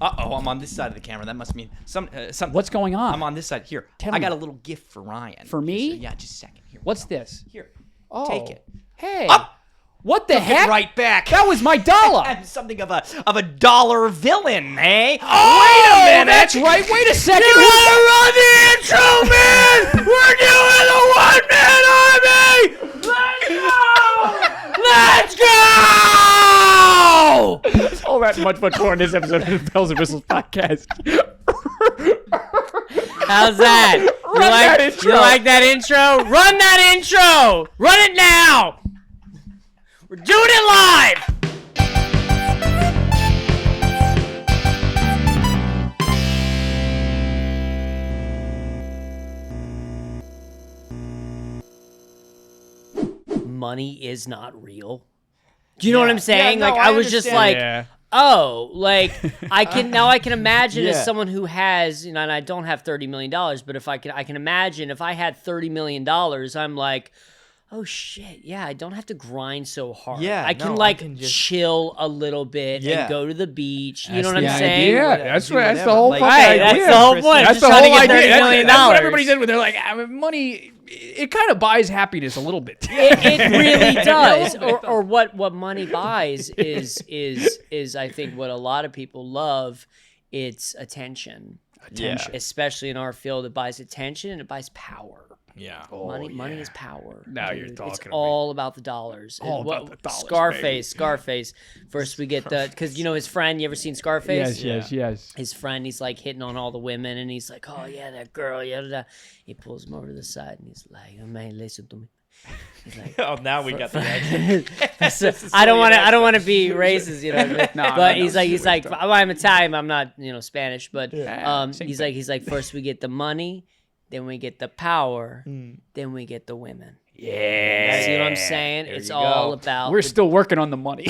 Uh-oh, I'm on this side of the camera. That must mean some. What's going on? I'm on this side. Here, Tell I me. got a little gift for Ryan. For me? Yeah, just a second. Here. What's this? Here. Oh. Take it. Hey. Up. What the heck? Right back. That was my Dalla. I'm something of a dollar villain, eh? Oh, wait a minute. That's right. Wait a second. You gotta run the intro, man. We're doing the one-man army. Let's go. All that and much more in this episode of the Bells and Whistles podcast. How's that? You like that intro? Run that intro! Run it now! We're doing it live! Money is not real. Do you know what I'm saying? Yeah, no, I was understand. just like, Yeah. oh, like I can imagine as someone who has, and I don't have $30 million, but if I can imagine if I had $30 million, I'm like, oh shit, yeah, I don't have to grind so hard. Yeah, I can no, like I can just chill a little bit Yeah. and go to the beach. You That's know what I'm the saying? idea. Whatever, That's do right. That's the whatever. whole Like, fucking Right, idea. that's the whole point. That's Just the trying to whole get idea. $30 million. That's what everybody said when they're like, money. It kind of buys happiness a little bit. It really does. little bit, Or what money buys is I think what a lot of people love. It's attention. Attention. Especially in our field, it buys attention and it buys power. Yeah. Money is power. Now you're dude. talking It's to me. all about the dollars. All And about the dollars, Scarface. First we get because you know his friend. You ever seen Scarface? Yes. His friend, he's like hitting on all the women, and he's like, "Oh yeah, that girl." Yeah, he pulls him over to the side, and he's like, "Oh man, listen to me." He's like, Oh, now we got the accent. I don't want to be racist, you know. No, but no, he's like, I'm Italian. I'm not, Spanish. But same he's like, first we get the money, then we get the power, then we get the women. Yeah. See what I'm saying? There It's you all go. about. We're still working on the money.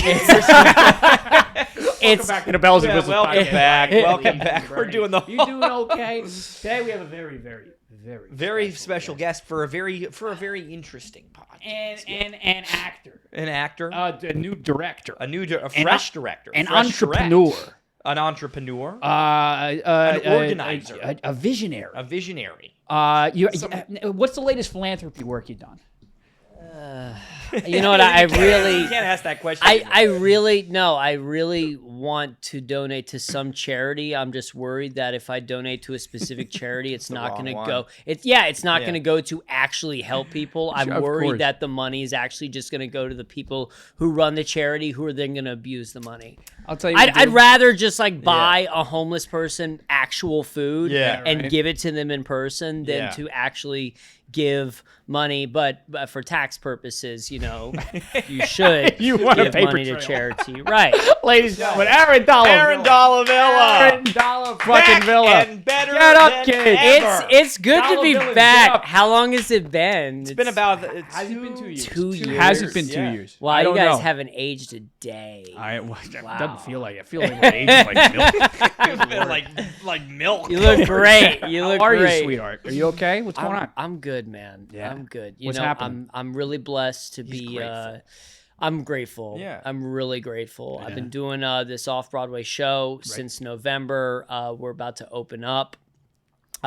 It's back to the Bells and Whistles welcome podcast. back. Welcome back. We're doing the You doing okay? Today we have a very special guest for a very interesting podcast. and an actor, An actor, a new director, a fresh director, an fresh entrepreneur, direct, an entrepreneur, an organizer. a visionary. a visionary. What's the latest philanthropy work you've done? You know what? I really. You can't ask that question. I really want to donate to some charity. I'm just worried that if I donate to a specific charity, it's not wrong going to one. go. It's not going to go to actually help people. I'm Sure, of worried course. that the money is actually just going to go to the people who run the charity, who are then going to abuse the money. I'll tell you. what, I'd dude. rather just like buy a homeless person actual food Yeah, and right. give it to them in person than Yeah. to actually give money. But for tax purposes, you should You want a give paper money to trail. charity, right? Ladies and gentlemen, Aaron Dalla. Aaron Dalla Villa. Aaron Dalla fucking Back Villa. and better Get up, than kid. ever. It's good Dollar to be Bill is back. up. How long has it been? It's been about Has it been 2 years? 2 years. Has it been 2 Yeah. years? Wow, I you don't guys know. haven't aged a day. It doesn't feel like it. I feel like we're aging like milk. like milk. You look great. You How look are great. you, sweetheart? Are you okay? What's going on? I'm good, man. Yeah. I'm good. What's happening? I'm really blessed to be. grateful. I'm grateful. Yeah. I'm really grateful. I've been doing this off-Broadway show since November. We're about to open up.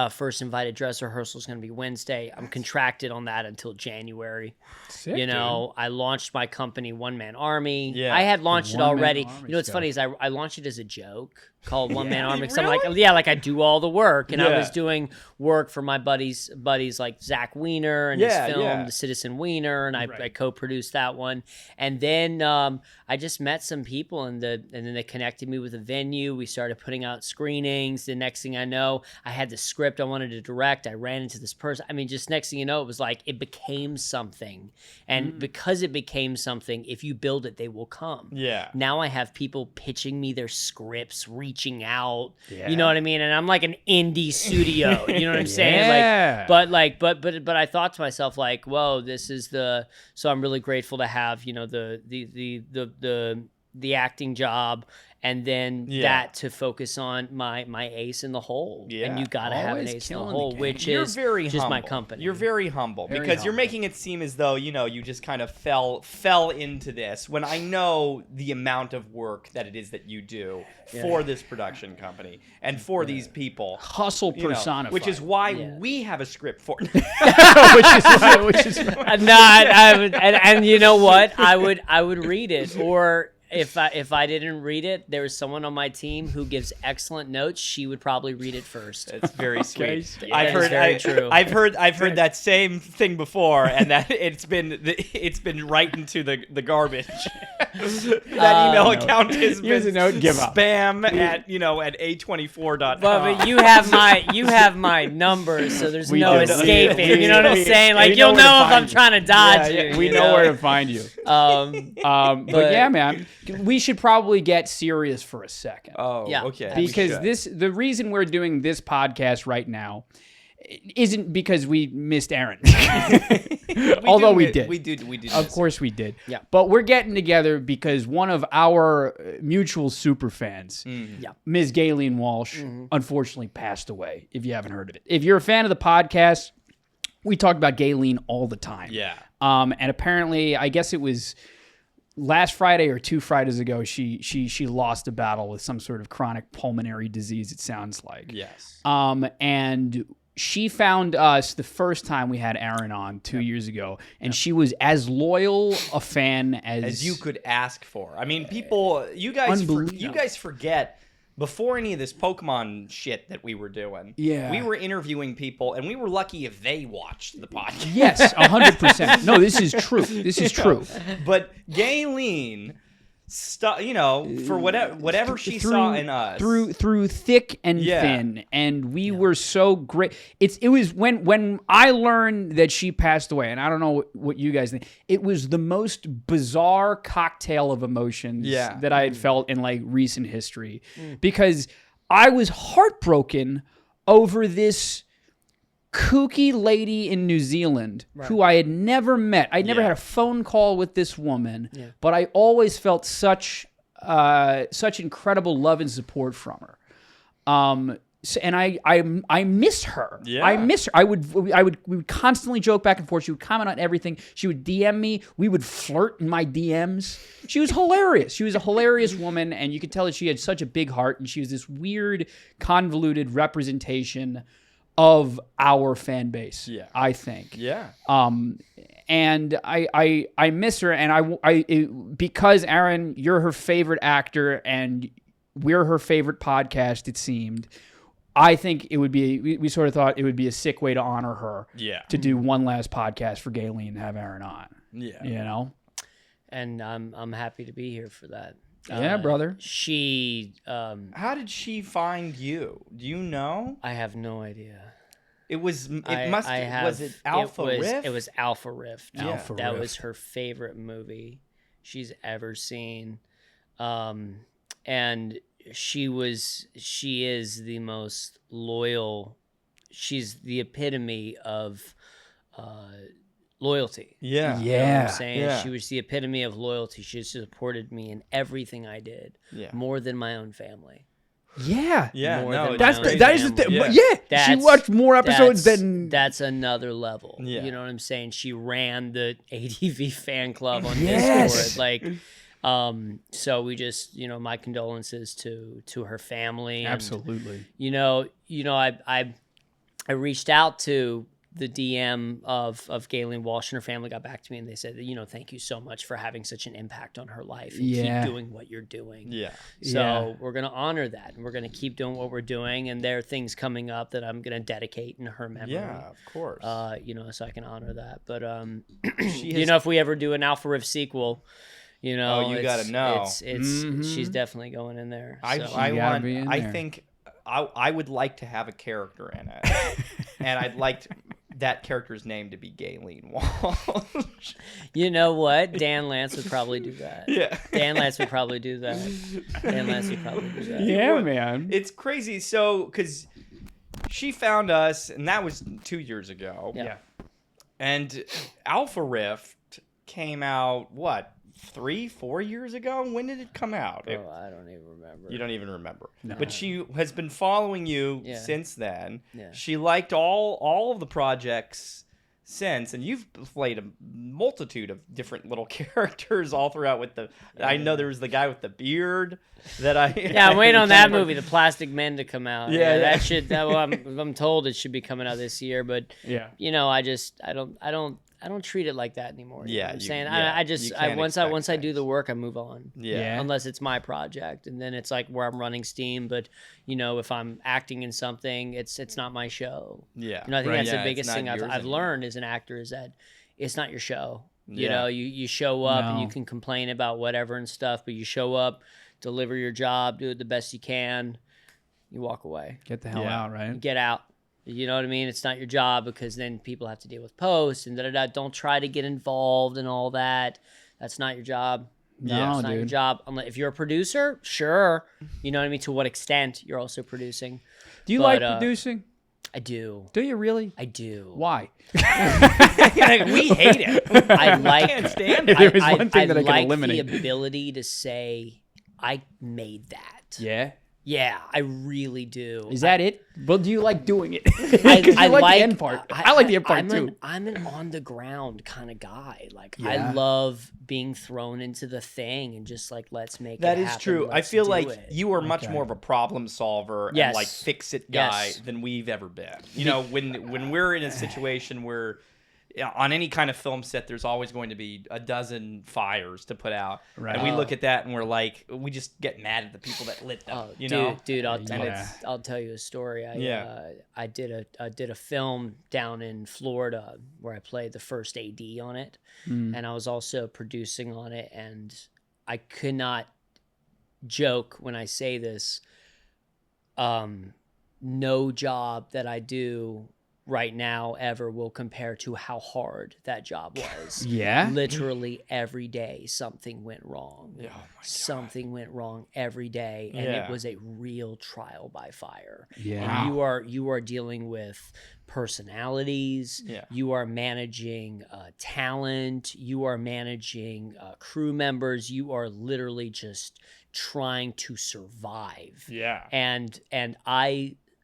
First invited dress rehearsal is going to be Wednesday. I'm contracted on that until January. Sick, I launched my company, One Man Army. Yeah. I had launched it One Man already. Army You know what's stuff. funny is I launched it as a joke called One Man Army. Because I'm like, like I do all the work. And I was doing work for my buddies like Zach Wiener and his film, The Citizen Wiener. And I co-produced that one. And then I just met some people and then they connected me with a venue. We started putting out screenings. The next thing I know, I had the script I wanted to direct. I ran into this person. I mean, just next thing you know, it was like it became something. And because it became something, if you build it, they will come. Yeah. Now I have people pitching me their scripts, reaching out. You know what I mean? And I'm like an indie studio. You know what I'm saying? Yeah. But I thought to myself, like, whoa, this is so I'm really grateful to have, the the acting job, and then that to focus on my ace in the hole. Yeah. And you got to have an ace in the hole, which You're is very just humble. my company. You're very humble because you're making it seem as though, you just kind of fell into this when I know the amount of work that it is that you do for this production company and for these people. Hustle personified. Which is why we have a script for it. which is and you know what? I would read it, or if I didn't read it, there was someone on my team who gives excellent notes. She would probably read it first. It's very sweet. Yeah, I've heard that same thing before, and that it's been right into the garbage. That email account has Here's been a note, give up. spam at a24.com. But you have my number, so there's no do. escaping. We- you know what I'm we- saying? we Like know you'll where to know if find I'm trying to dodge you. We you know where to find you. But yeah, man, we should probably get serious for a second. Oh, Yeah. okay. Because the reason we're doing this podcast right now isn't because we missed Aaron. Although we did. We did. Of course we did. Yeah. But we're getting together because one of our mutual super fans, Ms. Gaylene Walsh, unfortunately passed away, if you haven't heard of it. If you're a fan of the podcast, we talk about Gaylene all the time. Yeah. And apparently, I guess it was last Friday or 2 Fridays ago, she lost a battle with some sort of chronic pulmonary disease, it sounds like. Yes. And she found us the first time we had Aaron on 2 years ago, and she was as loyal a fan as you could ask for. I mean, people, you guys forget. Before any of this Pokemon shit that we were doing, we were interviewing people, and we were lucky if they watched the podcast. Yes, 100%. No, this is true. This is true. But Gaylene, for whatever she saw in us, through thick and thin, and we were so great. It was when I learned that she passed away, and I don't know what you guys think. It was the most bizarre cocktail of emotions that I had felt in like recent history, because I was heartbroken over this kooky lady in New Zealand who I had never met. I never had a phone call with this woman, but I always felt such incredible love and support from her. And I miss her. Yeah. I miss her. We would constantly joke back and forth. She would comment on everything. She would DM me. We would flirt in my DMs. She was hilarious. She was a hilarious woman, and you could tell that she had such a big heart, and she was this weird, convoluted representation of our fan base, I think. Yeah. And I miss her, and because Aaron, you're her favorite actor, and we're her favorite podcast, it seemed. I think it would be, we sort of thought it would be a sick way to honor her. Yeah. To do one last podcast for Gaylene and have Aaron on. Yeah. You know? And I'm happy to be here for that. Yeah, brother. She. How did she find you? Do you know? I have no idea. Was it Alpha Rift? It was Alpha Rift. Yeah. That was her favorite movie she's ever seen. And she is the most loyal. She's the epitome of loyalty. Yeah. You know what I'm saying? She was the epitome of loyalty. She supported me in everything I did. Yeah. More than my own family. Yeah. Yeah. That is the thing. Yeah. She watched more episodes than. That's another level. Yeah. You know what I'm saying? She ran the ADV fan club on Discord. Like, so we just, my condolences to her family. Absolutely. And, I reached out to the DM of Gaylene Walsh, and her family got back to me, and they said, thank you so much for having such an impact on her life, and keep doing what you're doing. Yeah. So we're going to honor that, and we're going to keep doing what we're doing, and there are things coming up that I'm going to dedicate in her memory. Yeah, of course. So I can honor that. But, if we ever do an Alpha Rift sequel, you gotta know. She's definitely going in there. I think I would like to have a character in it, and I'd like that character's name to be Gaylene Walsh. You know what? Dan Lance would probably do that. Yeah. Dan Lance would probably do that. Yeah, man. It's crazy. So, because she found us, and that was 2 years ago. Yeah. And Alpha Rift came out, 3-4 years ago. When did it come out? Oh, I don't even remember. You don't even remember. No. But she has been following you since then. Yeah. She liked all of the projects since, and you've played a multitude of different little characters all throughout with the I know there was the guy with the beard that I I'm waiting on that movie, The Plastic Men, to come out. Yeah. That should I'm told it should be coming out this year, but you know, I don't treat it like that anymore. You know what I'm saying? Once I do the work, I move on. Yeah. Unless it's my project, and then it's like where I'm running steam. But you know, if I'm acting in something, it's not my show. Yeah. You know, I think that's the it's biggest not thing yours I've anymore. learned as an actor is that it's not your show. You Yeah. know, you show up and No. you can complain about whatever and stuff, but you show up, deliver your job, do it the best you can, you walk away. Get the hell out, right? Get out. You know what I mean? It's not your job, because then people have to deal with posts and da-da-da. Don't try to get involved in all that. That's not your job. No, It's not your dude. job. If you're a producer, sure. You know what I mean? To what extent you're also producing. Do you But, like producing? I do. Do you really? I do. Why? We hate it. I like. can't stand If it. there was one thing that I could like eliminate. the ability to say, I made that. Yeah. Yeah, I really do. Is that it? Well, do you like doing it? I 'Cause you like the end part. I like the end part I'm too. I'm an on the ground kind of guy. Like Yeah. I love being thrown into the thing and just like let's make That it is happen. true. I Let's feel do like it. you are much Okay. more of a problem solver and Yes. like fix it guy Yes. than we've ever been. You know, when we're in a situation where on any kind of film set, there's always going to be a dozen fires to put out, Right. and we look at that and we're like, we just get mad at the people that lit them. Oh, you know, dude, Yeah. I'll tell you a story. Yeah. I did a film down in Florida where I played the first AD on it, and I was also producing on it, and I could not joke when I say this. No job that I do right now ever will compare to how hard that job was. Yeah. Literally every day something went wrong. Oh my God. Something went wrong every day, and Yeah. it was a real trial by fire. Yeah. And you are dealing with personalities. Yeah. You are managing talent. You are managing crew members. You are literally just trying to survive. Yeah. And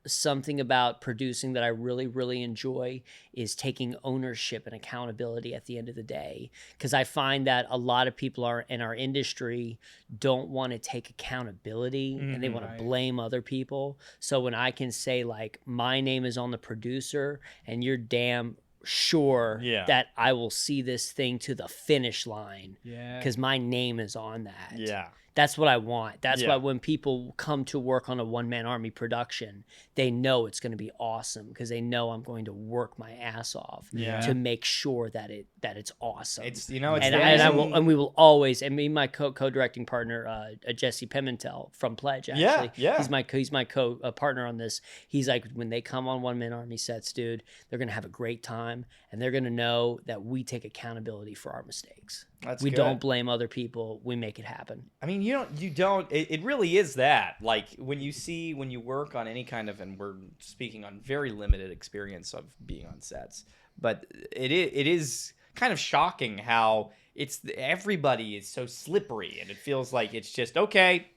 something about producing that I really, really enjoy is taking ownership and accountability at the end of the day. Because I find that a lot of people are in our industry don't want to take accountability and they want to blame other people. So when I can say like, my name is on the producer and you're damn sure that I will see this thing to the finish line Yeah. because my name is on that. Yeah. That's what I want. That's Yeah. why when people come to work on a one-man army production, they know it's going to be awesome because they know I'm going to work my ass off to make sure that it's awesome. It's you know it's and we will always, and me and my co-directing partner Jesse Pimentel from Pledge actually. Yeah. He's my partner on this. He's like, when they come on one-man army sets, dude, they're going to have a great time and they're going to know that we take accountability for our mistakes. We don't blame other people. We make it happen. I mean, you don't. It really is that. Like when you work on any kind of, and we're speaking on very limited experience of being on sets, but it is kind of shocking how everybody is so slippery, and it feels like it's just okay.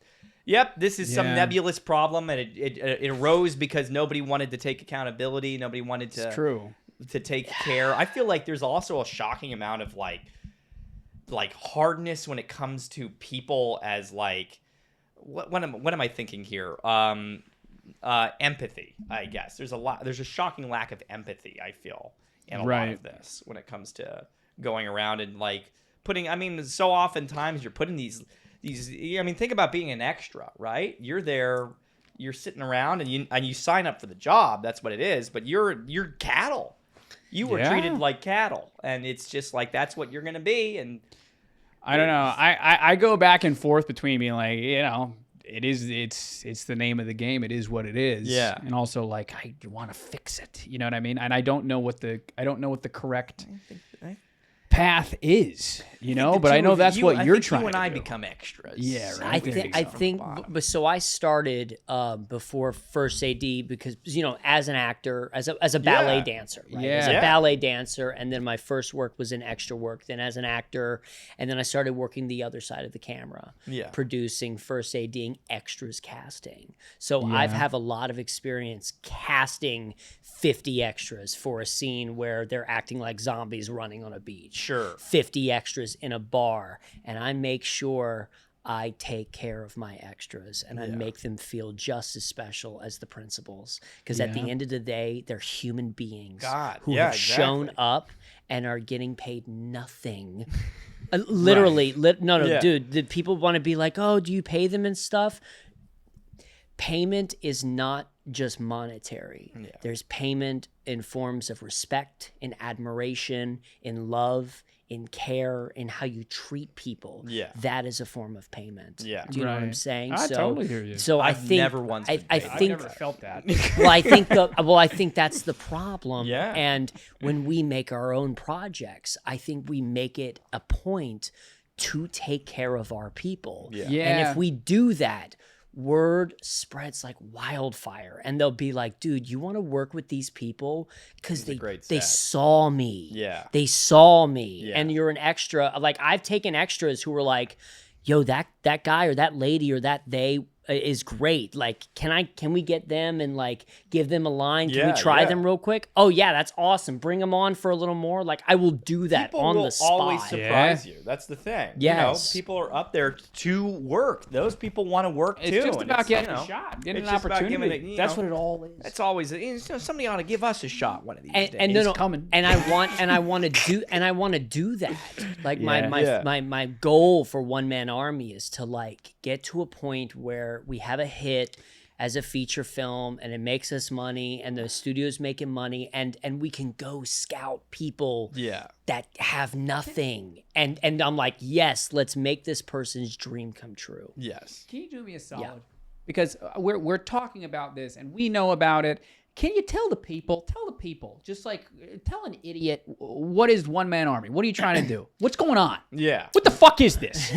Yep, this is some nebulous problem, and it arose because nobody wanted to take accountability. Nobody wanted to take care. I feel like there's also a shocking amount of like hardness when it comes to people as like what am I thinking here? Empathy, I guess. There's a shocking lack of empathy, I feel, in a lot of this when it comes to going around and like putting, I mean, so oftentimes you're putting these I mean, think about being an extra, right? You're there, you're sitting around and you sign up for the job, that's what it is, but you're cattle. You were treated like cattle, and it's just like that's what you're going to be. And I don't know. I go back and forth between being like, you know, it's the name of the game. It is what it is. Yeah. And also like I want to fix it. You know what I mean? And I don't know what the correct path is, but I know that's what you're trying to do. You and I become extras. Yeah, right. I think but so I started before first AD because as an actor, as a ballet dancer, right? As a ballet dancer, and then my first work was in extra work, then as an actor, and then I started working the other side of the camera, producing, first ADing, extras, casting. So I have a lot of experience casting 50 extras for a scene where they're acting like zombies running on a beach. Sure. 50 extras in a bar, and I make sure I take care of my extras and I make them feel just as special as the principals, because at the end of the day, they're human beings who have shown up and are getting paid nothing. Literally, dude, the people want to be like, oh, do you pay them and stuff? Payment is not just monetary. There's payment in forms of respect, in admiration, in love, in care, in how you treat people. That is a form of payment. Do you know what I'm saying? I totally hear you. So I've never once been paid. I've never felt that. I think that's the problem. Yeah. And when we make our own projects, I think we make it a point to take care of our people. And if we do that, word spreads like wildfire, and they'll be like, dude, you want to work with these people because they saw me. They saw me. And you're an extra. Like, I've taken extras who were like, yo, that guy or that lady or that they is great. Like, can we get them and like give them a line? Can we try them real quick? Oh yeah, that's awesome. Bring them on for a little more. Like, I will do that on the spot. People will always surprise you. That's the thing. Yes. People are up there to work. Those people want to work too. It's just about getting a shot, getting an opportunity. That's what it all is. It's always somebody ought to give us a shot one of these days. And no, coming. And I want to do that. Like my goal for One Man Army is to like get to a point where we have a hit as a feature film and it makes us money and the studio's making money and we can go scout people that have nothing. And I'm like, yes, let's make this person's dream come true. Yes. Can you do me a solid? Yeah. Because we're talking about this and we know about it. Can you tell the people, just like tell an idiot, what is One Man Army? What are you trying to do? What's going on? Yeah. What the fuck is this?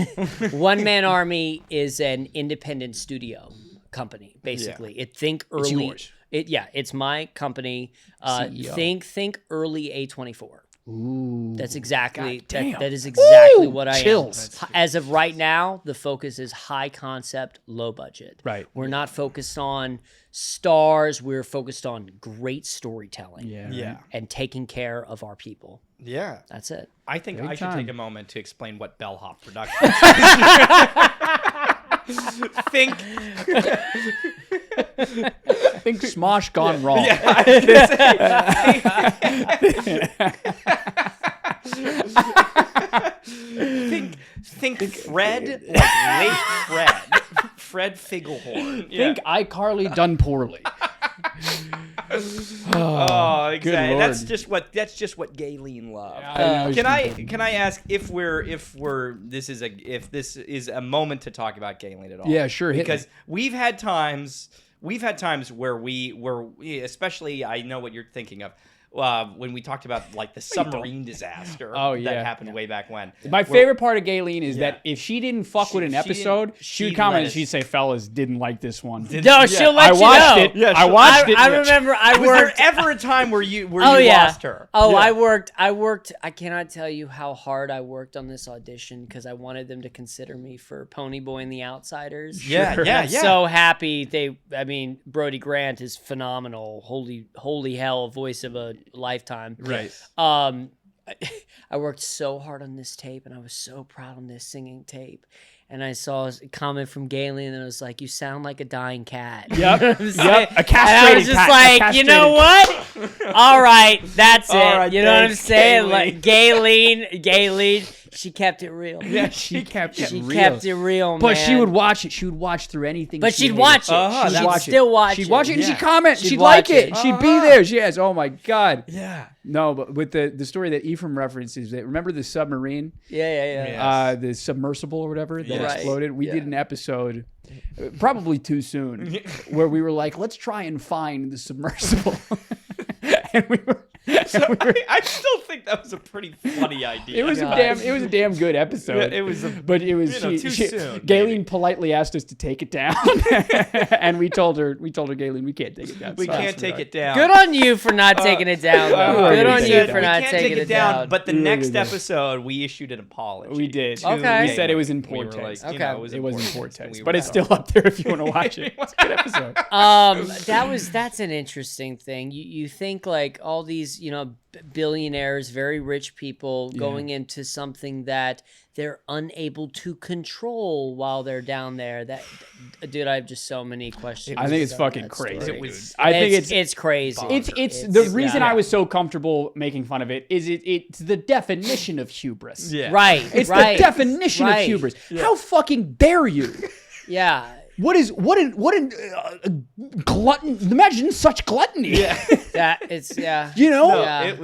One Man Army is an independent studio company, basically. Think early. It's yours. It's my company. Think early A24. Ooh. That's exactly that is exactly what I am. As of right now, the focus is high concept, low budget. Right. We're not focused on stars. We're focused on great storytelling. And taking care of our people. Yeah. That's it. I think I should take a moment to explain what Bellhop Productions is. Think Smosh gone wrong. Think Fred, like late Fred Figglehorn. Think iCarly done poorly. Oh, exactly. Good Lord. That's just what Gaylene loved. Can I ask if this is a moment to talk about Gaylene at all? Yeah, sure. Because we've had times where we especially, I know what you're thinking of. When we talked about like the submarine disaster that happened way back when. My favorite part of Gaylene is that if she didn't fuck with an episode, she would comment and she'd say, fellas, didn't like this one. No, she'll let you know. I watched it. I remember I worked. Was there ever a time where you lost her? I worked. I cannot tell you how hard I worked on this audition because I wanted them to consider me for Pony Boy and the Outsiders. I'm so happy Brody Grant is phenomenal. Holy hell, voice of a lifetime. Right. I worked so hard on this tape and I was so proud on this singing tape. And I saw a comment from Gaylene and it was like, you sound like a dying cat. Yep. A castrated cat. And I was just like, you know what? All right, that's it. Right, you know what I'm saying? Gaylene. Like Gaylene, she kept it real. Yeah, she kept it real. She kept it real, man. But she would watch it. She would watch through anything. But she'd watch it. She'd still watch it. She'd watch it and she'd comment. She'd watch like it. She'd be there. Yes. Oh my God. Yeah. No, but with the story that Ephraim references, remember the submarine? Yeah. The submersible or whatever that Right. exploded. We did an episode, probably too soon, where we were like, let's try and find the submersible. And So I still think that was a pretty funny idea. It was a damn good episode. Yeah, it was, too soon. Gaylene politely asked us to take it down, and we told her, Gaylene, we can't take it down. We can't take it down. Good on you for not taking it down. Good on you for not taking it down. But the next episode, we issued an apology. We did. Okay. We said it was in poor taste. Okay. It was in poor taste, but it's still up there if you want to watch it. It's a good episode. That's an interesting thing. You think like all these, billionaires, very rich people going into something that they're unable to control while they're down there. Dude, I have just so many questions. I think it's fucking crazy. It's crazy. It's the reason I was so comfortable making fun of it is it's the definition of hubris. Yeah. Right. It's the definition of hubris. Yeah. How fucking dare you? Yeah. What glutton? Imagine such gluttony. Yeah.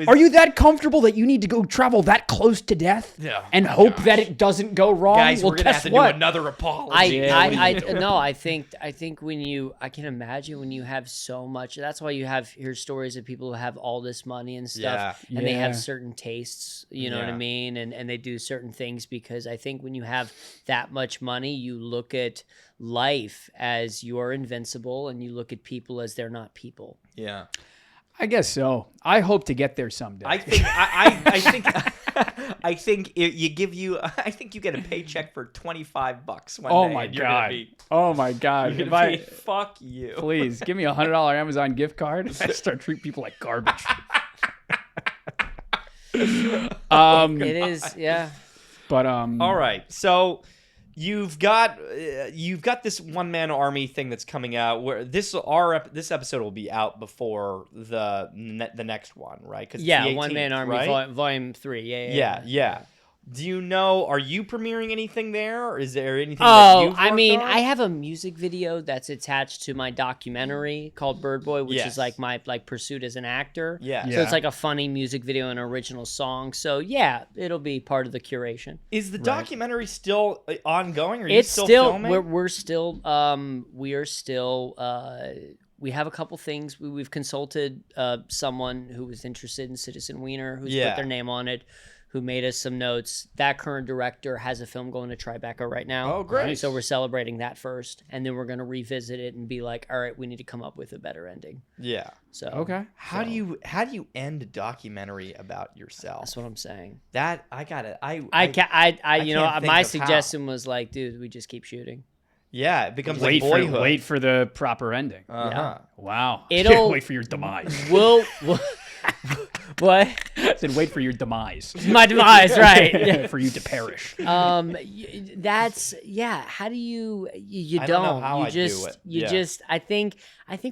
Are you that comfortable that you need to go travel that close to death? Yeah. And hope that it doesn't go wrong? Guys, well, we're gonna have to do another apology. I think when I can imagine when you have so much. That's why you hear stories of people who have all this money and stuff, and they have certain tastes. You know what I mean? And they do certain things because I think when you have that much money, you look at life as you are invincible, and you look at people as they're not people. Yeah, I guess so. I hope to get there someday. I think you get a paycheck for $25 one day. Oh my god! Fuck you. Please give me $100 Amazon gift card. I start treating people like garbage. It is, yeah. But all right, so. You've got this one-man army thing that's coming out. Where this episode will be out before the next one, right? One-Man Army, right? Volume 3. Yeah. Do you know? Are you premiering anything there? Or is there anything? That you've worked on? I have a music video that's attached to my documentary called Bird Boy, which is like my pursuit as an actor. Yeah. So it's like a funny music video and original song. So yeah, it'll be part of the curation. Is the documentary still ongoing? Or are you still filming? We have a couple things. We've consulted someone who was interested in Citizen Wiener, who's put their name on it, who made us some notes. That current director has a film going to Tribeca right now. Oh, great. So we're celebrating that first, and then we're going to revisit it and be like, all right, we need to come up with a better ending. Yeah. So okay. How do you end a documentary about yourself? That's what I'm saying. That I got it. My suggestion was like, dude, we just keep shooting. Yeah, it becomes like Boyhood. Wait for the proper ending. Uh-huh. Wow. Wait for your demise. What? I said, wait for your demise. My demise, right? For you to perish. How do you I don't know how I do it. I think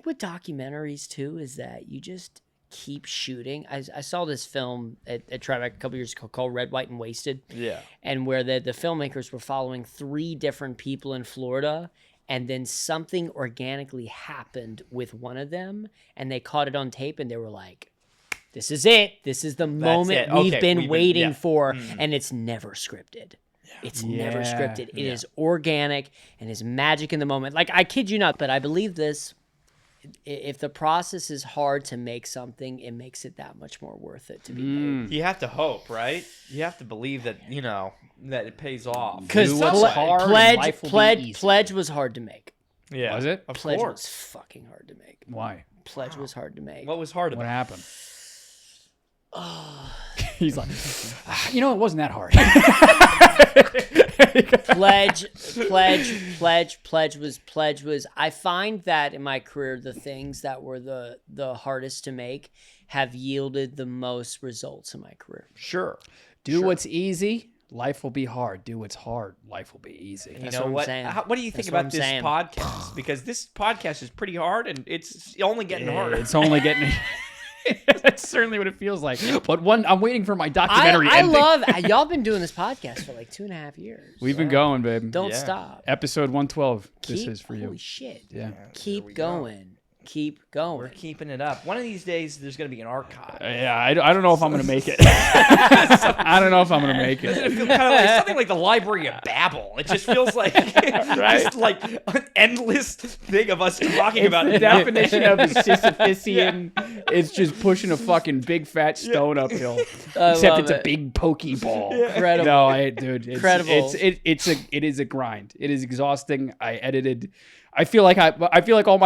with documentaries too is that you just keep shooting. I saw this film at Tribeca a couple years ago called Red, White, and Wasted. Yeah. And where the filmmakers were following 3 different people in Florida, and then something organically happened with one of them, and they caught it on tape, and they were like, this is it. This is the moment we've been waiting for, and it's never scripted. It's never scripted. It is organic and is magic in the moment. Like, I kid you not, but I believe this. If the process is hard to make something, it makes it that much more worth it to be made. You have to hope, right? You have to believe that, that it pays off. Because Pledge was hard to make. Yeah. Was it? Pledge was fucking hard to make. Why? Pledge was hard to make. What was hard about it? What happened? He's like, it wasn't that hard. Pledge was. I find that in my career, the things that were the hardest to make have yielded the most results in my career. Sure. Do what's easy. Life will be hard. Do what's hard. Life will be easy. That's what I'm saying. What do you think about this podcast? Because this podcast is pretty hard, and it's only getting harder. It's only getting. That's certainly what it feels like. But I'm waiting for my documentary ending. Y'all been doing this podcast for like 2.5 years. We've been going, babe. Don't stop. Episode 112. This is for you. Holy shit. Yeah. Keep going. keep going. We're keeping it up. One of these days, there's going to be an archive. Yeah, I don't know if I'm going to make it. I don't know if I'm going to make it. Doesn't it feel kind of like something like the Library of Babel? It just feels like just like an endless thing of us talking about the definition of a Sisyphusian. It's just pushing a fucking big fat stone uphill. Except it's a big pokeball. Incredible. No, dude, Incredible. It is a grind. It is exhausting. I edited. I feel like all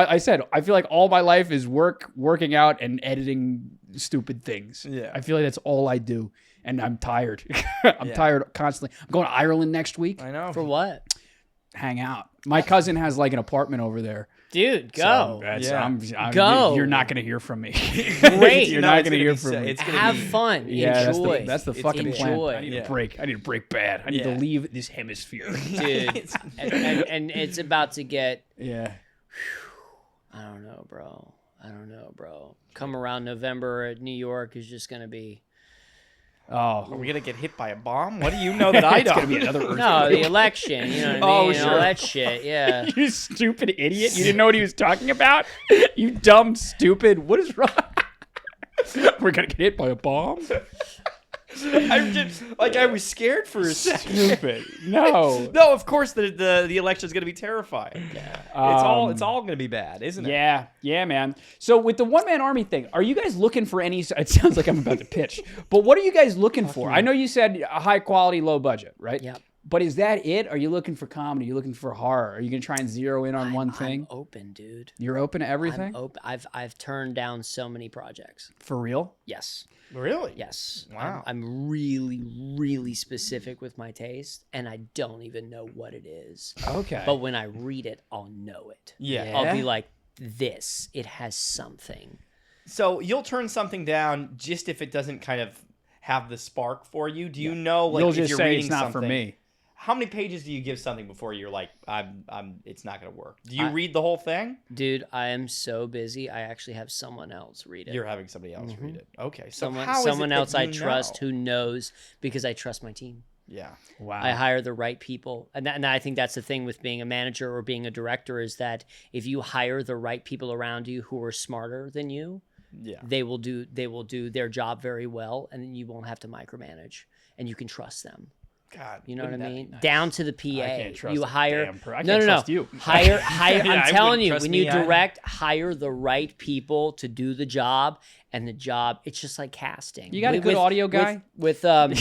my life is working out and editing stupid things. Yeah. I feel like that's all I do, and I'm tired. I'm tired constantly. I'm going to Ireland next week. I know. For what? Hang out. My cousin has like an apartment over there. Dude, go. Go. You're not going to hear from me. Great. You're not going to hear from me. Have fun. Yeah, enjoy. That's the fucking plan. Enjoy. I need a break. I need a break bad. I need to leave this hemisphere. Dude. and it's about to get... Yeah. I don't know, bro. Come around November at New York is just going to be... Are we going to get hit by a bomb? What do you know that I don't? It's going to be another earthquake. No, the election, you know what I mean? Sure. All that shit, yeah. You stupid idiot. You didn't know what he was talking about? You dumb, stupid. What is wrong? We're going to get hit by a bomb? I'm just like, I was scared for a second. Stupid. No. No, of course the election is going to be terrifying. Yeah. It's all going to be bad, isn't it? Yeah, man. So with the one-man army thing, are you guys looking for any... It sounds like I'm about to pitch. But what are you guys looking for? I know you said a high quality, low budget, right? Yeah. But is that it? Are you looking for comedy? Are you looking for horror? Are you going to try and zero in on one thing? I'm open, dude. You're open to everything? I'm open. I've turned down so many projects. For real? Yes. Really? Yes. Wow. I'm really, really specific with my taste, and I don't even know what it is. Okay. But when I read it, I'll know it. Yeah. I'll be like, it has something. So you'll turn something down just if it doesn't kind of have the spark for you? Do you know, like, you'll if just you're say reading it's not something, for me? How many pages do you give something before you're like, it's not going to work? Do you read the whole thing? Dude, I am so busy. I actually have someone else read it. You're having somebody else read it. Okay. So someone else I trust who knows, because I trust my team. Yeah. Wow. I hire the right people. And I think that's the thing with being a manager or being a director, is that if you hire the right people around you who are smarter than you, they will do their job very well, and then you won't have to micromanage, and you can trust them. God, you know what I mean? Nice? Down to the PA. I can't trust you hire. I can't trust you. Hire. Yeah, I'm telling you, when you direct, hire the right people to do the job, and the job. It's just like casting. You got a good audio guy? Yeah,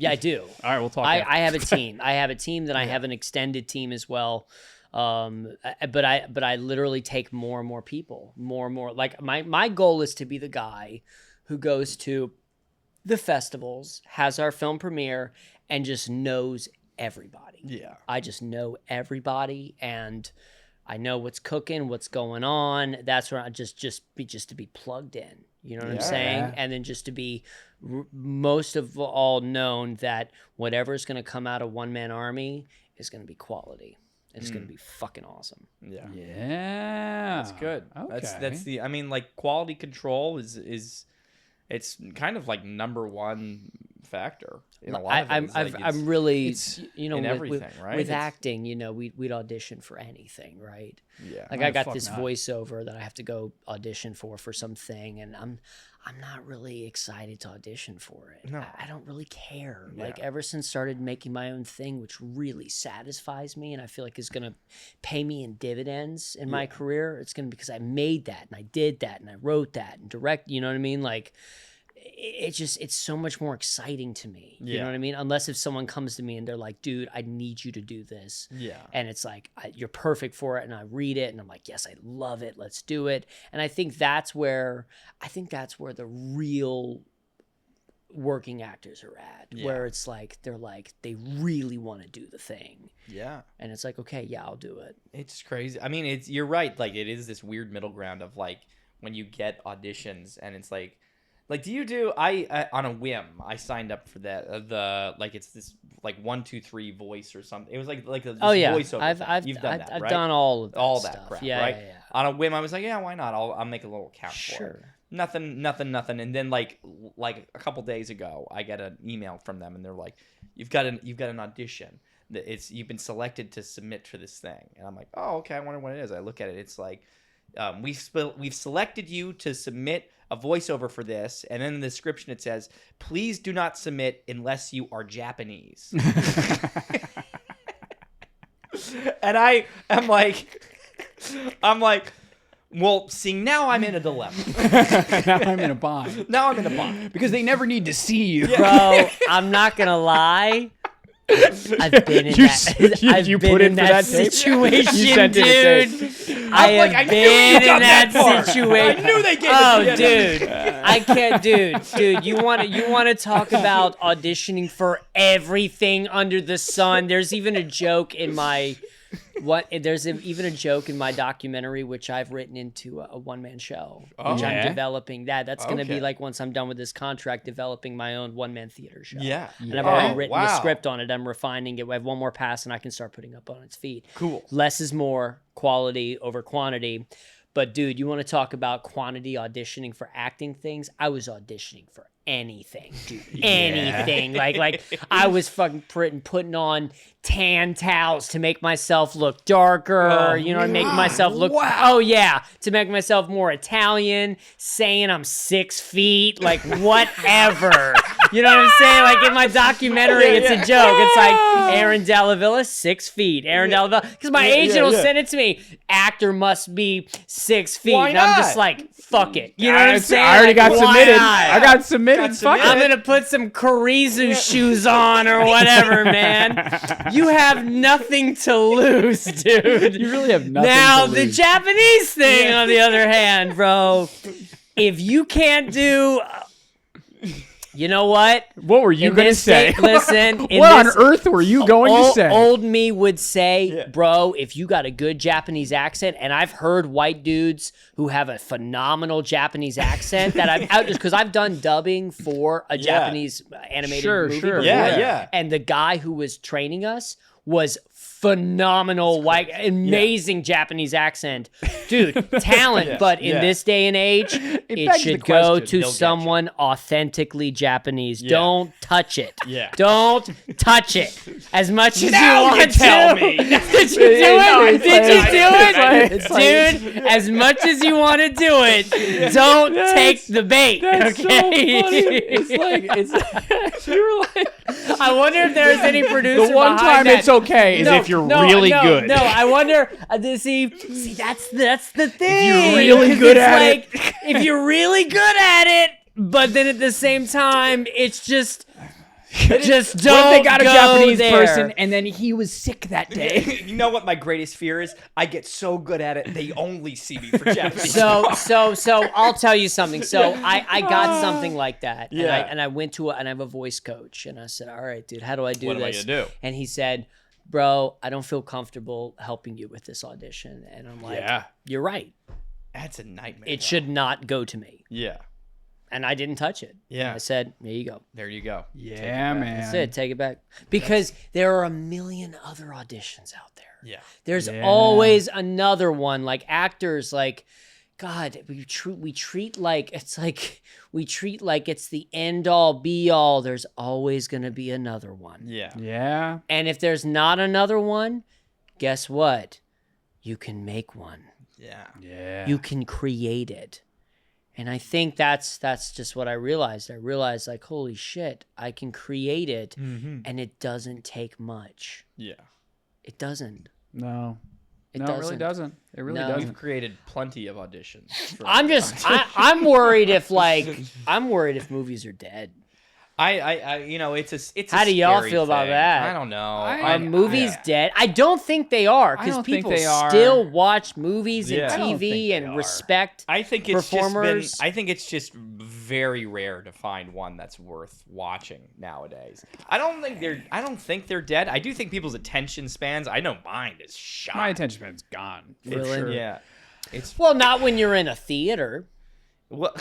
I do. All right, we'll talk. I have a team. I have a team that I have an extended team as well. But I literally take more and more people, more and more. Like my goal is to be the guy who goes to the festivals, has our film premiere, and just knows everybody. Yeah. I just know everybody, and I know what's cooking, what's going on. That's where I just to be plugged in. You know what I'm saying? And then just to be most of all known that whatever's going to come out of One Man Army is going to be quality. It's going to be fucking awesome. Yeah. Yeah. That's good. Okay. That's the, I mean, like, quality control is it's kind of like number one factor in a lot of it. I'm really, in everything, right? With acting, we'd audition for anything, right? Yeah. Like I got this voiceover that I have to go audition for something, and I'm not really excited to audition for it. No. I don't really care. Yeah. Like ever since started making my own thing, which really satisfies me, and I feel like is gonna pay me in dividends in my career. It's gonna be because I made that and I did that and I wrote that and direct. You know what I mean? Like it's so much more exciting to me. You know what I mean? Unless if someone comes to me and they're like, dude, I need you to do this. Yeah. And it's like, you're perfect for it. And I read it and I'm like, yes, I love it. Let's do it. And I think that's where the real working actors are at, where it's like, they really want to do the thing. Yeah. And it's like, okay, yeah, I'll do it. It's crazy. I mean, you're right. Like, it is this weird middle ground of like when you get auditions and it's like do you do? I on a whim I signed up for that. It's this like 1, 2, 3 voice or something. It was like this voiceover. I've done that, I've right? done all of that all stuff. that crap, yeah, right? Yeah. On a whim, I was like, yeah, why not? I'll make a little account for it. Sure. Nothing. And then like a couple days ago, I get an email from them, and they're like, you've got an audition. You've been selected to submit for this thing, and I'm like, oh, okay. I wonder what it is. I look at it. It's like we've selected you to submit a voiceover for this, and then in the description it says, please do not submit unless you are Japanese. And I'm like, well, see, now I'm in a dilemma. Now I'm in a bind. Because they never need to see you. Bro, I'm not going to lie. I've been in that situation, dude. I have been in that situation. I knew they gave it to you. Dude, I can't, dude. You want to talk about auditioning for everything under the sun? There's even a joke in my even a joke in my documentary, which I've written into a one-man show, which I'm developing. That's going to be like, once I'm done with this contract, developing my own one-man theater show. Yeah. And I've already written the script on it. I'm refining it. I have one more pass and I can start putting up on its feet. Cool. Less is more, quality over quantity. But dude, you want to talk about quantity auditioning for acting things? I was auditioning for anything, dude. Anything. Like I was fucking putting on tan towels to make myself look darker, to make myself look to make myself more Italian, saying I'm 6 feet, like whatever. You know what I'm saying? Like in my documentary, it's a joke. It's like Aaron Dalla 6 feet. Aaron Dalla, because my agent will send it to me. Actor must be 6 feet. Why and I'm not? just like, fuck it. You know what I'm saying? I already got submitted. Not? I got submitted. I'm going to put some Karizu shoes on or whatever, man. You have nothing to lose, dude. You really have nothing now, to lose. the Japanese thing, on the other hand, bro, if you can't do... You know what? What were you going to say? Listen. What on earth were you going to say? Old me would say, bro, if you got a good Japanese accent, and I've heard white dudes who have a phenomenal Japanese accent that I've out just because I've done dubbing for a Japanese animated movie before. Yeah. And the guy who was training us was phenomenal, white, amazing Japanese accent. Dude, talent, but in this day and age, it should go to someone authentically Japanese. Don't touch it. Don't touch it. As much as you want to. Tell me. Did you do it? Did you do it? Dude, as much as you want to do it, don't take the bait. That's okay? so funny. You're like, I wonder if there's any producer the one time that. it's okay is if you're really good. No, I wonder. See, that's the thing. If you're really good at it. If you're really good at it, but then at the same time, it's just don't. What if they got a Japanese there. person and then he was sick that day? You know what my greatest fear is? I get so good at it, they only see me for Japanese. So I'll tell you something. So I got something like that, and I went to and I have a voice coach, and I said, all right, dude, how do I do what this? What am I gonna do? And he said, bro, I don't feel comfortable helping you with this audition. And I'm like, you're right. That's a nightmare. It should not go to me. Yeah. And I didn't touch it. Yeah. I said, there you go. There you go. Yeah, man. That's it. Take it back. Because there are a million other auditions out there. Yeah. There's always another one. Like actors, like, God, we treat like it's the end all be all. There's always gonna be another one. Yeah. Yeah. And if there's not another one, guess what? You can make one. Yeah. Yeah. You can create it. And I think that's just what I realized. I realized, like, holy shit, I can create it, and it doesn't take much. Yeah. It doesn't. No. It really doesn't. It really doesn't. We've created plenty of auditions. I'm worried if movies are dead. It's How do y'all scary feel about thing. that? I don't know. Are movies dead? I don't think they are, because people still watch movies and TV and respect I think it's performers. I think it's just very rare to find one that's worth watching nowadays. I don't think they're dead. I do think people's attention spans, I know mine is shot. My attention span's gone. Really? Sure. Yeah. Well, not when you're in a theater. What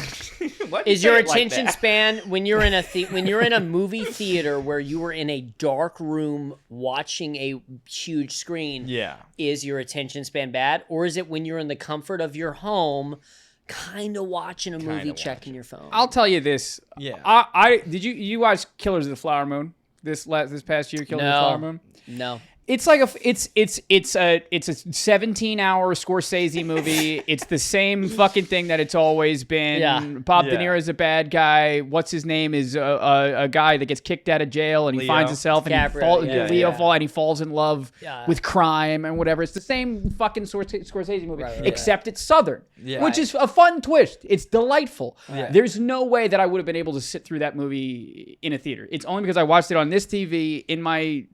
is your attention span when you're in when you're in a movie theater where you were in a dark room watching a huge screen? Yeah. Is your attention span bad, or is it when you're in the comfort of your home, kind of watching a movie, checking your phone? I'll tell you this. Yeah. I did you watch Killers of the Flower Moon this past year? Killers of the Flower Moon. No. It's like it's a 17-hour Scorsese movie. It's the same fucking thing that it's always been. Yeah. Bob De Niro is a bad guy. What's his name is a guy that gets kicked out of jail and he finds himself and he falls in love with crime and whatever. It's the same fucking Scorsese movie, except it's Southern, which is a fun twist. It's delightful. There's no way that I would have been able to sit through that movie in a theater. It's only because I watched it on this TV in my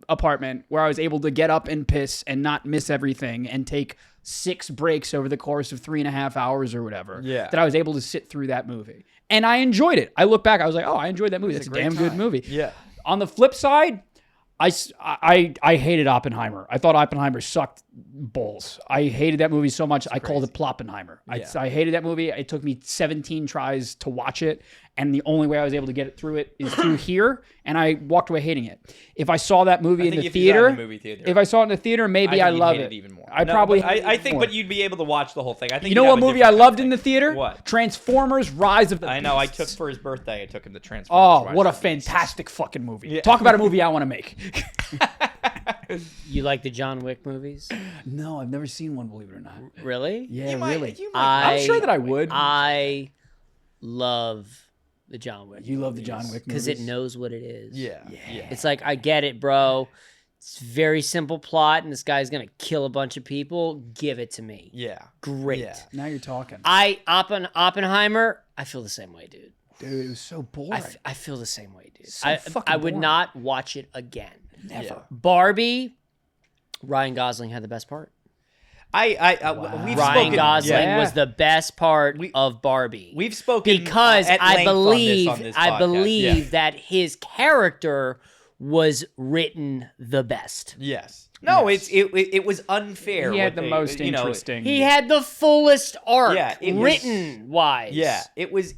apartment where I was able to get up and piss and not miss everything and take 6 breaks over the course of 3.5 hours or whatever. That I was able to sit through that movie. And I enjoyed it. I look back, I was like, oh, I enjoyed that movie. That's a damn good movie. Yeah. On the flip side, I hated Oppenheimer. I thought Oppenheimer sucked balls. I hated that movie so much, I called it Ploppenheimer. I hated that movie. It took me 17 tries to watch it, and the only way I was able to get it through it is through here, and I walked away hating it. If I saw that movie in the theater, if I saw it in the theater, maybe I love it even more. I think, but you'd be able to watch the whole thing. I think you know what movie I loved in the theater? What? Transformers: Rise of the Beasts. I know. I took for his birthday. I took him to Transformers. Oh, what a fantastic fucking movie! Yeah. Talk about a movie I want to make. You like the John Wick movies? No, I've never seen one. Believe it or not. Really? Yeah, really. I'm sure that I would. I love the John Wick. You love the John Wick because it knows what it is. Yeah. It's like, I get it, bro. It's a very simple plot, and this guy's gonna kill a bunch of people. Give it to me. Yeah. Great. Yeah. Now you're talking. Oppenheimer. I feel the same way, dude. Dude, it was so boring. I feel the same way, dude. So I would boring. not watch it again. Never. Yeah. Barbie. Ryan Gosling had the best part. We've Ryan spoken, Gosling was the best part of Barbie. We've spoken because at I length believe on this podcast. that his character was written the best. Yes. No, it was unfair. He had the most interesting. He had the fullest arc. Yeah, written wise. Yeah, it was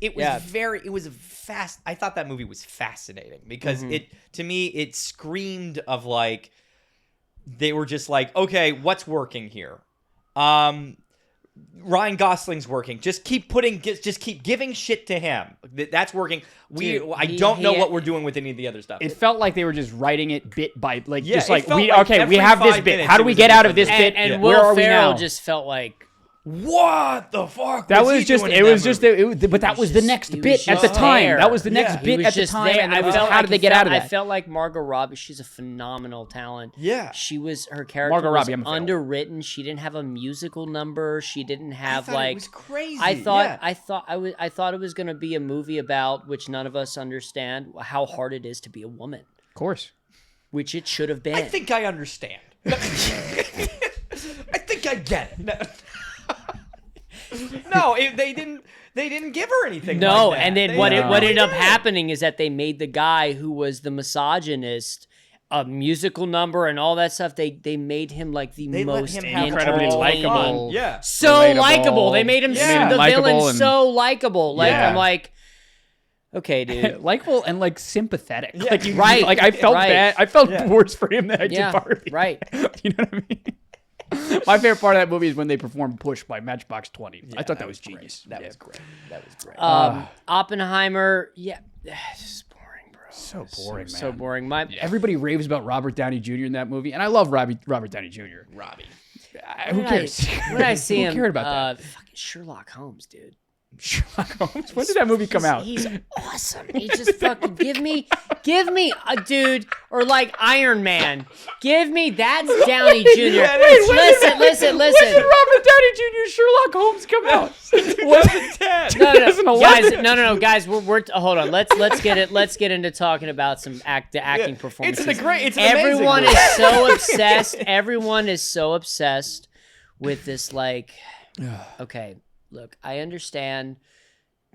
fast. I thought that movie was fascinating because to me it screamed of like they were just like, okay, what's working here? Ryan Gosling's working. Just keep giving shit to him. That's working. I don't know what we're doing with any of the other stuff. It felt like they were just writing it bit by we have this bit. How do we get out of this bit? And where are Will we Ferrell now? just felt like, what the fuck? That was just but that was the next bit at the time. That was the next bit at the time. And how did they get out of that? I felt like Margot Robbie. She's a phenomenal talent. Yeah, her character was underwritten. She didn't have a musical number. She didn't have like. It was crazy. I thought it was going to be a movie about which none of us understand how hard it is to be a woman. Of course, which it should have been. I think I understand. I think I get it. No, they didn't give her anything. No, like that. And then what ended up happening is that they made the guy who was the misogynist a musical number and all that stuff. They made him like the most incredibly likable. Yeah, so likable. They made him the villain so likable. Like I'm like, okay, dude, likable and like sympathetic. Yeah, like I felt bad. I felt worse for him than I did Barbie. Right. You know what I mean? My favorite part of that movie is when they performed "Push" by Matchbox 20. I thought that was genius. That was great. Oppenheimer, it's just boring, bro. So boring, man. So boring. Everybody raves about Robert Downey Jr. in that movie, and I love Robert Downey Jr. Robbie. Who cares? When I see him, who cared about that? Fucking Sherlock Holmes, dude. Sherlock Holmes. When did that movie come out? He's awesome. He just fucking give me a dude, or like Iron Man. Give me that's Downey Jr. Listen. When did Robert Downey Jr. Sherlock Holmes come out? 2010. No, guys. We're hold on. Let's get into talking about some acting performances. It's Everyone is so obsessed. Everyone is so obsessed with this. Like, okay. Look, I understand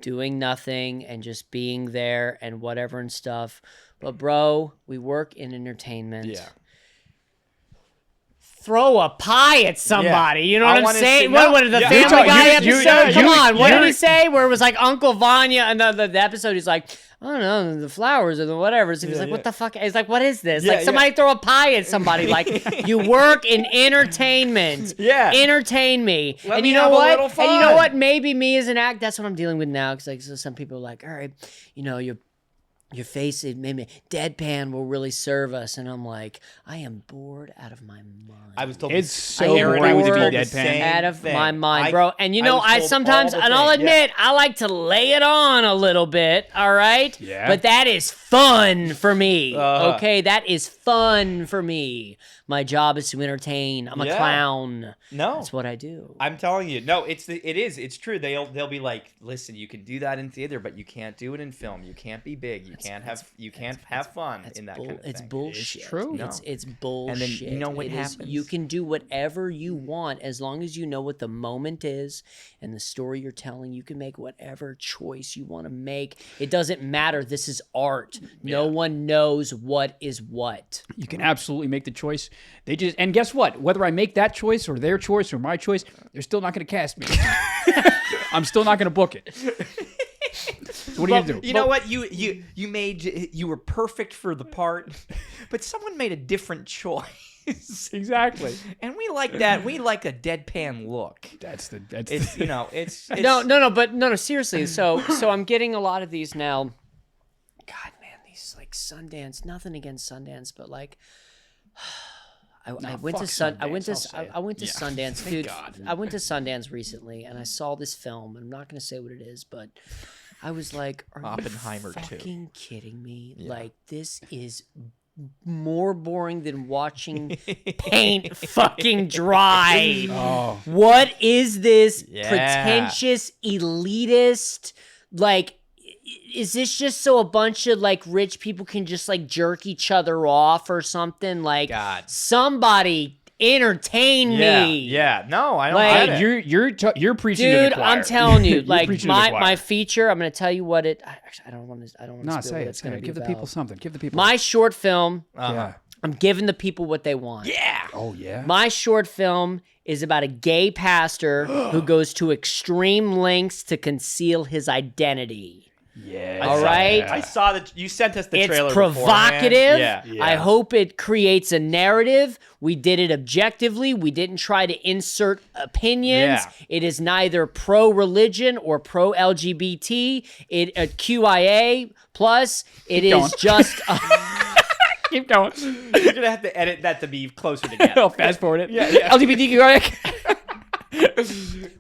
doing nothing and just being there and whatever and stuff, but bro, we work in entertainment. Yeah. Throw a pie at somebody. You know what I'm saying? What did the Family Guy episode? Come on, what did he say? Where it was like Uncle Vanya, and the episode, he's like, I don't know, the flowers or the whatever. So he's like, what the fuck? He's like, what is this? Like, somebody throw a pie at somebody. Like, you work in entertainment. Yeah. Entertain me. And you know what? Maybe me as an act, that's what I'm dealing with now. Because like, so some people are like, all right, you your face, it made me deadpan will really serve us, and I'm like, I am bored out of my mind. I was told It's so Aaron, boring I was to be told the deadpan. same out of thing. my mind, bro. And you know, was I told sometimes, all the and I'll things. admit, I like to lay it on a little bit. All right, Yeah. but that is fun for me. Uh-huh. Okay, that is fun for me. My job is to entertain. I'm a Yeah. clown. No, That's what I do. I'm telling you, no, it is. It's true. They'll be like, listen, you can do that in theater, but you can't do it in film. You can't be big. You can't have fun in that kind of thing. It's bullshit. It's true. No. It's bullshit. And then you know what It is- happens? you can do whatever you want as long as you know what the moment is and the story you're telling. You can make whatever choice you want to make. It doesn't matter. This is art. No one knows what is what. You can absolutely make the choice. And guess what? Whether I make that choice or their choice or my choice, they're still not going to cast me. I'm still not going to book it. So what are you going to do? You know what? You were perfect for the part, but someone made a different choice. Exactly. And we like that. We like a deadpan look. It's No, seriously. So I'm getting a lot of these now. God, man, these like Sundance. Nothing against Sundance, but like, I went to Sundance, dude. God. I went to Sundance recently, and I saw this film. I'm not gonna say what it is, but I was like, "Are Oppenheimer you 2. fucking kidding me? Like, this is more boring than watching paint fucking dry. Oh. What is this Yeah. pretentious, elitist, like, is this just so a bunch of, like, rich people can just, like, jerk each other off or something? Like, God. somebody entertain me. Yeah. No, I don't Like, get it. You're preaching to the Dude, choir. I'm telling you, You're like, preaching to the choir. my feature, I'm going to tell you what it, actually, I don't want to No, spill say what it. it's going to be Give the about. people something. Give the people. My short film, Yeah. I'm giving the people what they want. Yeah. Oh, yeah. My short film is about a gay pastor who goes to extreme lengths to conceal his identity. Yeah. All right. I saw that you sent us the It's trailer. provocative. Yeah. I hope it creates a narrative. We did it objectively. We didn't try to insert opinions. Yeah. It is neither pro-religion or pro-LGBT. QIA plus. It is going. just. Keep going. You're gonna have to edit that to be closer together. I'll fast forward it. Yeah. LGBTQ.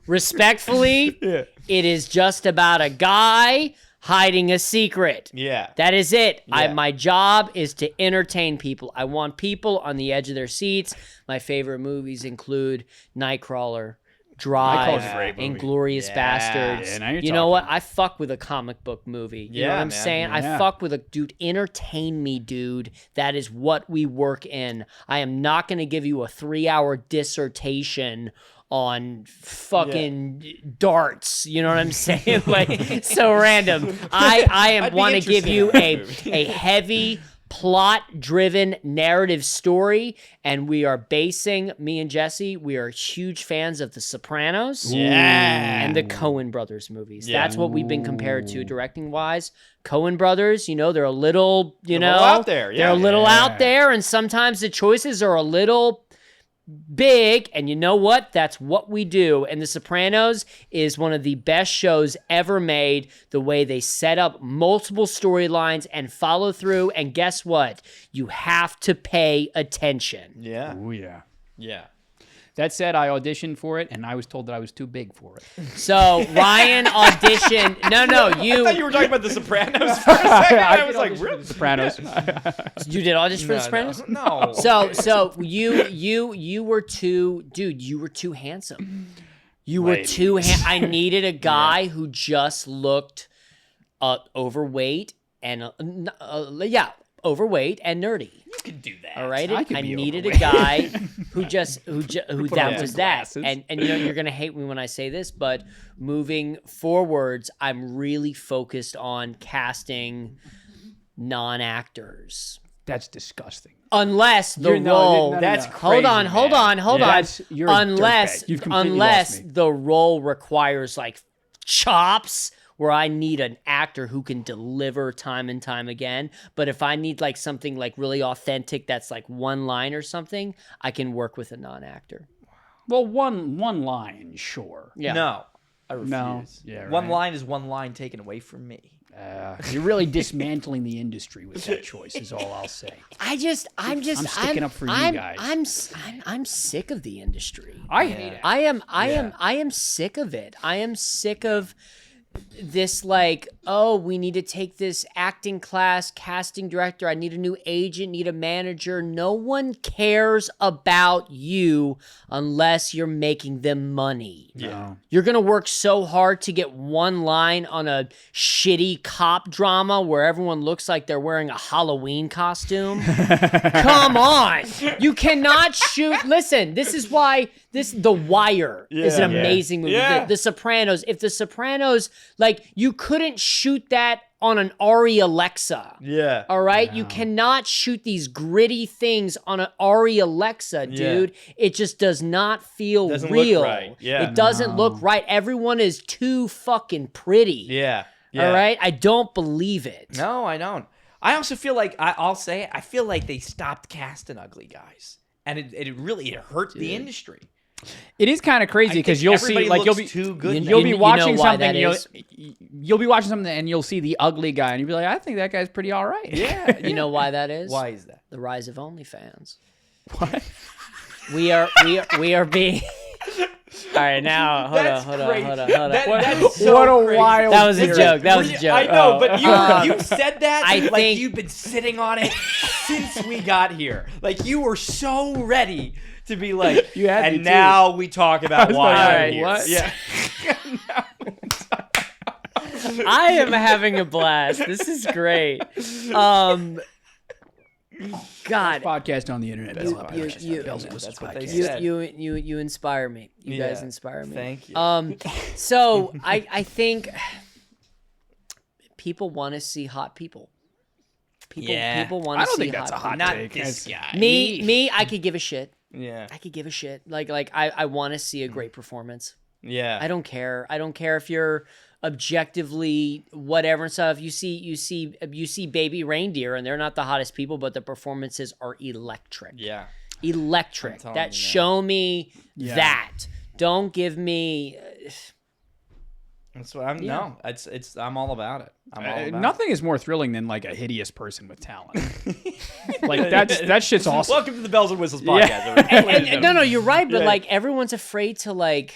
Respectfully, Yeah. it is just about a guy hiding a secret. Yeah. That is it. Yeah. My job is to entertain people. I want people on the edge of their seats. My favorite movies include Nightcrawler, Drive, Nightcrawler's a great movie. Inglourious Yeah. Bastards. Yeah, now you're you know what? talking. I fuck with a comic book movie. You know Yeah, what I'm man. saying? Yeah. I fuck with a dude. Entertain me, dude. That is what we work in. I am not going to give you a 3-hour dissertation on fucking darts. You know what I'm saying? Like, so random. I I'd be want to give interested you in that movie. a heavy plot-driven narrative story, and we are basing, me and Jesse, we are huge fans of The Sopranos Yeah. and the Coen Brothers movies. Yeah. That's what we've been compared to directing-wise. Coen Brothers, you know, they're a little, They're a little out there, yeah. They're a little Yeah. out there, and sometimes the choices are a little big, and you know what? That's what we do. And The Sopranos is one of the best shows ever made. The way they set up multiple storylines and follow through. And guess what? You have to pay attention. Yeah. Oh, yeah. Yeah. That said, I auditioned for it, and I was told that I was too big for it. So Ryan auditioned. No, I thought you you were talking about The Sopranos for a second. I was like, auditioned for really? The Sopranos. you did audition for The Sopranos. No. So you were too, dude. You were too handsome. You were Ladies. too. I needed a guy who just looked overweight and overweight and nerdy. You can do that. All right, I could I be needed a overweight. guy who on that was some that. glasses. And you know you're gonna hate me when I say this, but moving forwards, I'm really focused on casting non-actors. That's disgusting. Unless the You're- no, role. no, no, That's no. Hold on, crazy, hold man. on, hold Yeah. on. That's- you're a dirtbag. You've completely lost me. The role requires like chops, where I need an actor who can deliver time and time again. But if I need like something like really authentic, that's like one line or something, I can work with a non-actor. Well, one line, sure. Yeah. No. I refuse. No. Yeah, One right. line is one line taken away from me. You're really dismantling the industry with that choice. Is all I'll say. I'm sticking up for you guys. I'm sick of the industry. I hate it. I am sick of it. I am sick of this, like, oh, we need to take this acting class, casting director, I need a new agent, need a manager. No one cares about you unless you're making them money. Yeah. You're going to work so hard to get one line on a shitty cop drama where everyone looks like they're wearing a Halloween costume. Come on. You cannot shoot. Listen, this is why The Wire is an amazing movie. Yeah. The Sopranos. If The Sopranos, like, you couldn't shoot that on an Ari Alexa. Yeah. All right? No. You cannot shoot these gritty things on an Ari Alexa, dude. Yeah. It just does not feel real. Look right. Yeah. It doesn't look right. Everyone is too fucking pretty. Yeah. All right? I don't believe it. No, I don't. I also feel like, I'll say it, I feel like they stopped casting ugly guys. And it really hurt the industry. It is kind of crazy because you'll see, like, you'll be too good. You'll be watching something. You'll be watching something, and you'll see the ugly guy, and you'll be like, I think that guy's pretty all right. Yeah. You know why that is? Why is that? The rise of OnlyFans. What? We are being. All right, now hold on. That's so what a crazy. wild. That was a joke. That was a joke. I know, but you said that think you've been sitting on it since we got here. Like, you were so ready to be like, you had and now we talk about why I'm here. What? Yeah. I am having a blast. This is great. God, podcast on the internet. That's what they said. You inspire me. You guys inspire me. Thank you. So I think people want to see hot people. People want to see hot people. I don't think that's a hot take. Not this guy. Me, I could give a shit. Yeah. I could give a shit. Like I want to see a great performance. Yeah. I don't care. I don't care if you're objectively whatever and stuff. You see Baby Reindeer, and they're not the hottest people, but the performances are electric. Yeah. Electric. Show me that. Don't give me. That's what I'm. No, it's. I'm all about it. I'm all about nothing is more thrilling than like a hideous person with talent. Like that shit's awesome. Welcome to the Bells and Whistles podcast. Yeah. No, you're right, but like everyone's afraid to like.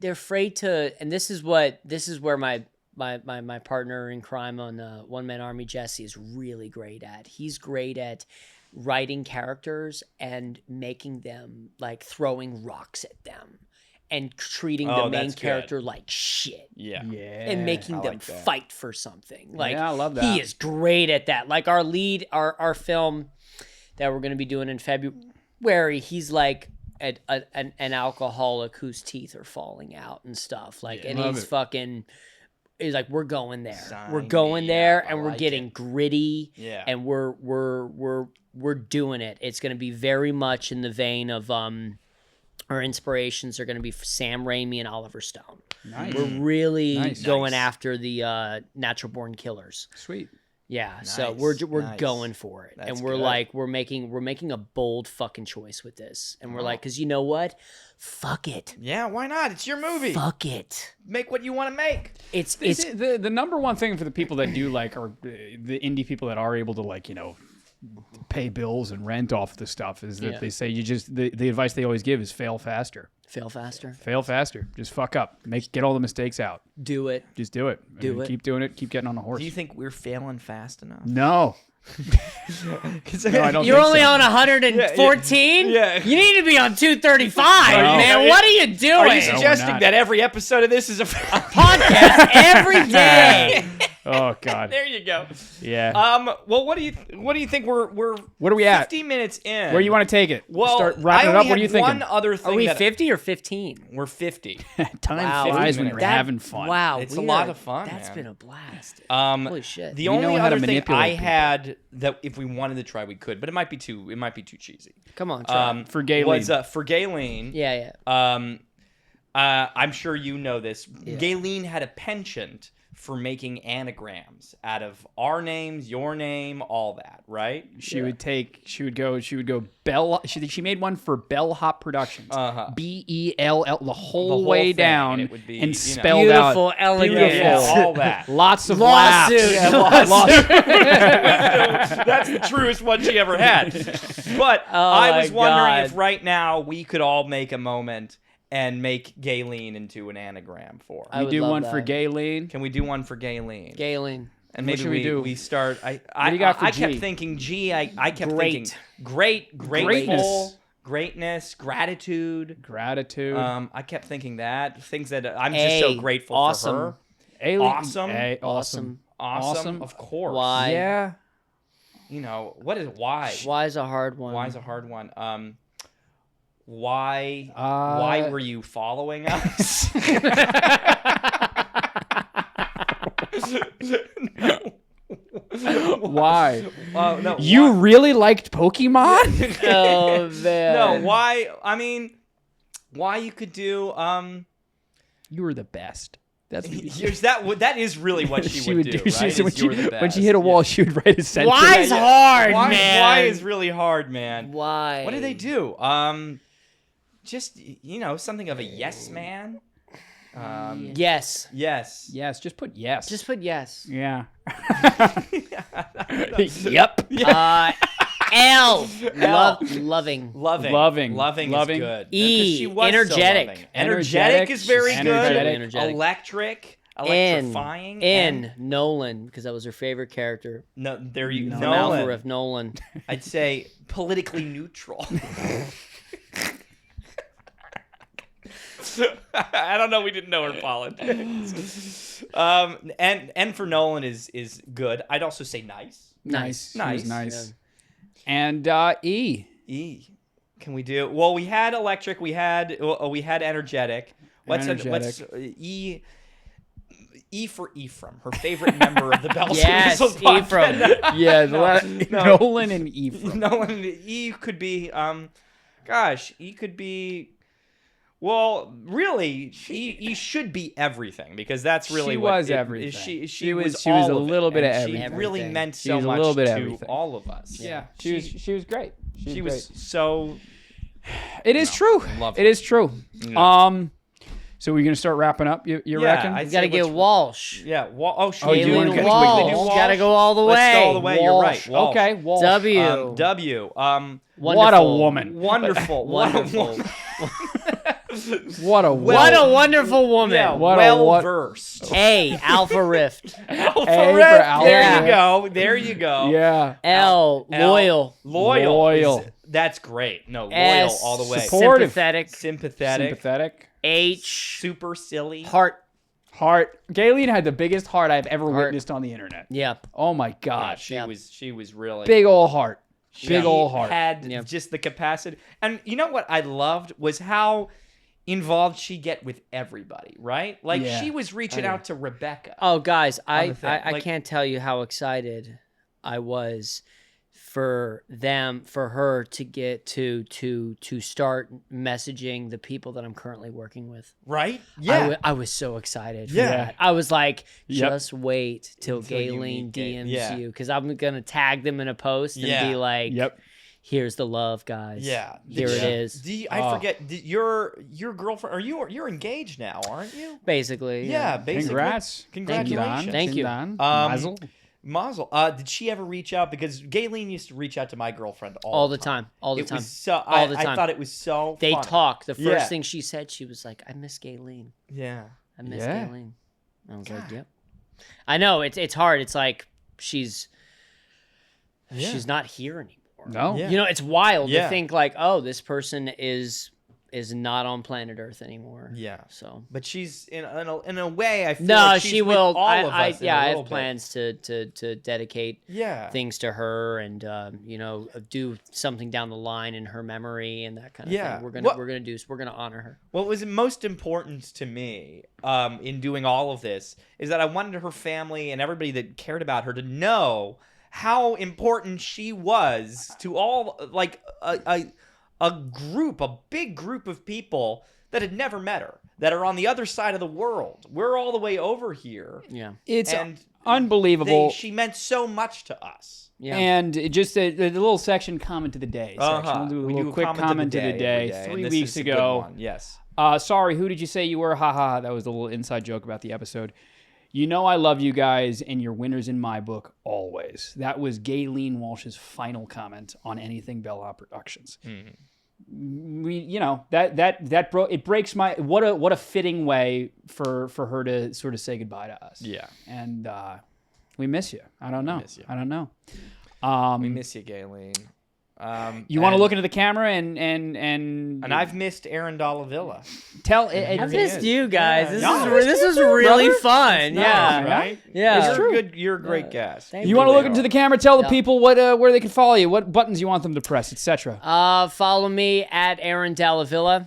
They're afraid to, and this is where my partner in crime on One Man Army, Jesse, is really great at. He's great at writing characters and making them, like, throwing rocks at them and treating the main character like shit. Yeah. And making them fight for something. Like, I love that. He is great at that. Like, our lead, our film that we're going to be doing in February, he's like an alcoholic whose teeth are falling out and stuff. Like, and he's fucking. He's like, we're going there. We're going there, and we're getting gritty. Yeah. And we're doing it. It's going to be very much in the vein of our inspirations are going to be Sam Raimi and Oliver Stone. Nice. We're really going after the natural born killers. Sweet. Yeah, so we're going for it, and we're like we're making a bold fucking choice with this, and we're like, because you know what, fuck it. Yeah, why not? It's your movie. Fuck it. Make what you want to make. It's the number one thing for the people that do like, or the indie people that are able to, like, you know, pay bills and rent off the stuff is that they say you just the advice they always give is fail faster. Fail faster. Fail faster. Just fuck up. Get all the mistakes out. Do it. Just do it. Do it. Keep doing it. Keep getting on a horse. Do you think we're failing fast enough? No. No, I don't. You're only on 114. Yeah. You need to be on 235, man. What are you doing? Are you suggesting that every episode of this is a podcast every day? Oh God. There you go. Yeah. Well, what do you think we're what are we at? 50 minutes in. Where do you want to take it? Well, start wrapping it up. What are you thinking? One other thing. Are we 50 or 15? We're 50. Time flies when you're having fun. Wow, it's a lot of fun. That's man. been a blast. Holy shit. The only other thing I had that if we wanted to try we could, but it might be too cheesy. Come on, try. For Gaylene. Was for Gaylene. Yeah. I'm sure you know this. Yeah. Gaylene had a penchant for making anagrams out of our names, your name, all that, right? She would go Bell. She made one for Bellhop Productions. Bell, the whole way thing, down, and it would be, and you know, spelled beautiful, out, elegant, all that. lots of Lawsuit. laughs. That's the truest one she ever had. But I was wondering if right now we could all make a moment and make Gaylene into an anagram for her. I We would do love one that. for Gaylene. Can we do one for Gaylene? Gaylene. And What maybe should we do? we start. do you got for I kept G? thinking G. I kept Great. thinking grateful, greatness, gratitude. Gratitude. I kept thinking that things that I'm just so grateful awesome. for her. Awesome. Awesome. Of course. Why? Yeah. You know what is why? Why is a hard one? Why is a hard one? Why were you following us? Why? No, You why? really liked Pokemon? Oh man. No, why? I mean, why you could do You were the best. That's what here's that is really what she would do, right? When, Is you're the when she best. hit a wall, she would write a sentence. Why's hard, why, man? Why is really hard, man? Why? What do they do? Just something of a yes man. Yes. Yes. Yes, just put yes. Just put yes. yeah. Yep. L. Loving. Loving Loving. is good. E, 'Cause she was energetic. So loving. Energetic is very Energetic. good. Electric. N. Electrifying. N. Nolan, because that was her favorite character. No, there you go. From Alpha Nolan. I'd say politically neutral. I don't know. We didn't know her politics. And for Nolan is good. I'd also say nice. Nice. She was Nice. nice. Yeah. And E. E. Can we do? Well, we had electric. We had energetic. What's E? E for Ephraim, her favorite member of the Bells Yes, and Whistles Ephraim. podcast. Yeah, Nolan and Ephraim. Nolan. E could be. E could be. Well, really, E should be everything because that's really She what was it- everything. She was a all of little it, bit of and everything. She really meant She so was a much little bit of to everything. all of us. Yeah, she was great. She was so. It is true. love It it. is true. Yeah. So we're gonna start wrapping up. You Yeah, reckon? I'd You gotta say get let's- Walsh. Yeah. Should Oh, we you do wanna it? get- Can we quickly do Walsh. Walsh? Gotta go all the way. Let's go all the way. You're right. Walsh. Okay. Walsh. W. W. What a woman. Wonderful. Wonderful. What a What a wonderful woman. Yeah. What a well what- versed. A. Alpha Rift. Alpha for Rift. Alpha There Rift. you go. There you go. Yeah. L. Loyal. Loyal. That's great. No, loyal S. all the way. Supportive. Sympathetic. Sympathetic. H. Super silly. Heart. Heart. Gaylene had the biggest heart I've ever Heart. witnessed on the internet. Yep. Oh my Yeah, gosh. she was really Big old heart. Big She old heart. had Yeah. just the capacity. And you know what I loved was how involved she get with everybody, right? Like Yeah. she was reaching out to Rebecca. Oh, guys, the I thing. I Like- can't tell you how excited I was for her to get to start messaging the people that I'm currently working with. Right? I was so excited. For Yeah. that. I was like, Yep. just wait till Until you Gaylene meet Gay- DMs yeah. you, because I'm gonna tag them in a post and Yeah. be like, Yep. here's the love, guys. Yeah. Here it is. I forget. Your girlfriend? You're engaged now, aren't you? Basically. Yeah. Basically. Congrats. Congratulations. Thank you. Mazel. Mazel. Did she ever reach out? Because Gaylene used to reach out to my girlfriend All the time. All the It time. was so. All the I time. thought it was so. They funny. talk. The first Yeah. thing she said, she was like, I miss Gaylene. Yeah. I miss Yeah. Gaylene. I was like, God. yep. I know it's hard. It's like she's Yeah. not here anymore. No. Yeah. You know, it's wild Yeah. to think like, oh, this person is not on planet Earth anymore. Yeah. So But she's in a way. I feel no, like she's she with will. All I of us in a I little have bit. plans to dedicate Yeah. things to her and do something down the line in her memory and that kind of Yeah. thing. We're What- gonna honor her. What was most important to me in doing all of this is that I wanted her family and everybody that cared about her to know how important she was to all, like a big group of people that had never met her, that are on the other side of the world. We're all the way over here. Yeah. It's unbelievable. She meant so much to us. Yeah. And just a little section comment of the day section. We'll do a little quick comment of the day. 3 weeks ago. Yes. Sorry, who did you say you were? Haha, that was a little inside joke about the episode. You know I love you guys, and you're winners in my book always. That was Gaylene Walsh's final comment on anything Bella Productions. Mm-hmm. It breaks my what a fitting way for her to sort of say goodbye to us. Yeah, and we miss you. I don't know. We miss you, Gaylene. You want to look into the camera and I've missed Aaron Dalla. I've missed you guys. This is really fun. Yeah, right. Yeah, You're a great guest. You want to look into the camera? Tell the people where they can follow you, what buttons you want them to press, etc. Follow me at Aaron Dalla.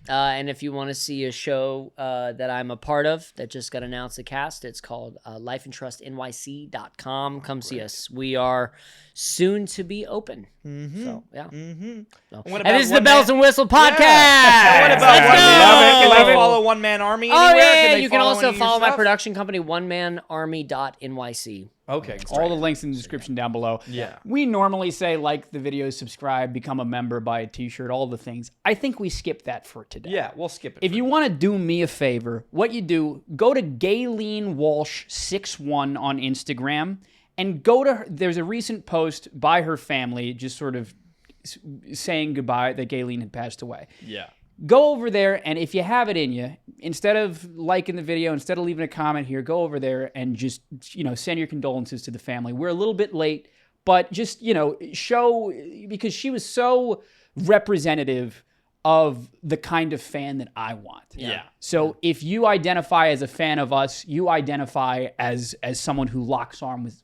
And if you want to see a show that I'm a part of that just got announced the cast, it's called lifeandtrustnyc.com. Come see us. We are soon to be open. Mm-hmm. So, yeah. Mm-hmm. So. And this is the Bells and Whistle podcast. Yeah. What about One Man? Can they follow One Man Army anywhere? Oh, yeah. You can also follow my production company, onemanarmy.nyc. Okay, all the links in the description down below. Yeah. We normally say like the video, subscribe, become a member, buy a t-shirt, all the things. I think we skipped that for today. Yeah, we'll skip it. If you want to do me a favor, what you do, go to Gaylene Walsh 61 on Instagram and go to her. There's a recent post by her family just sort of saying goodbye that Gaylene had passed away. Yeah. Go over there, and if you have it in you, instead of liking the video, instead of leaving a comment here, go over there and just, send your condolences to the family. We're a little bit late, but just, show, because she was so representative of the kind of fan that I want. Yeah. So if you identify as a fan of us, you identify as someone who locks arms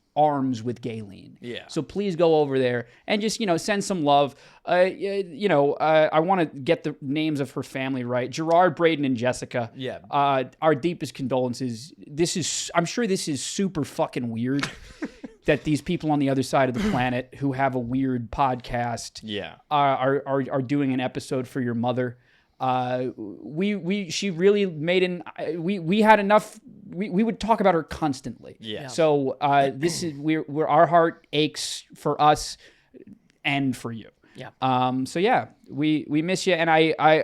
with Gaylene. Yeah. So please go over there and just, send some love. I want to get the names of her family right. Gerard, Braden, and Jessica. Yeah. Our deepest condolences. I'm sure this is super fucking weird that these people on the other side of the planet who have a weird podcast are doing an episode for your mother. She really made we had enough. We would talk about her constantly. Yeah. So this is we're our heart aches for us and for you. Yeah. So yeah, we miss you, and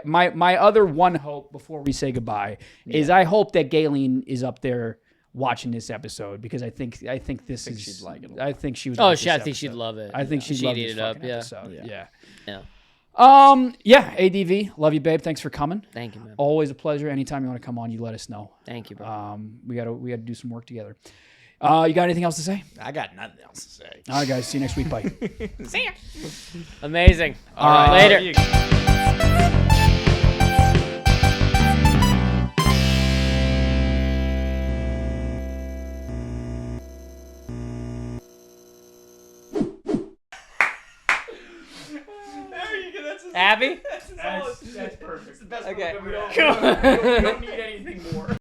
my other one hope before we say goodbye is I hope that Gaylene is up there watching this episode, because I think she'd like it. I think she would. I think she'd love it. I think she'd love eat it up. Yeah. Episode. Yeah. ADV, love you, babe. Thanks for coming. Thank you, man. Always a pleasure. Anytime you want to come on, you let us know. Thank you, bro. We gotta do some work together. You got anything else to say? I got nothing else to say. All right, guys. See you next week. Bye. See ya. Amazing. All right. Later. Abby? That's perfect. It's the best okay. we don't need anything more.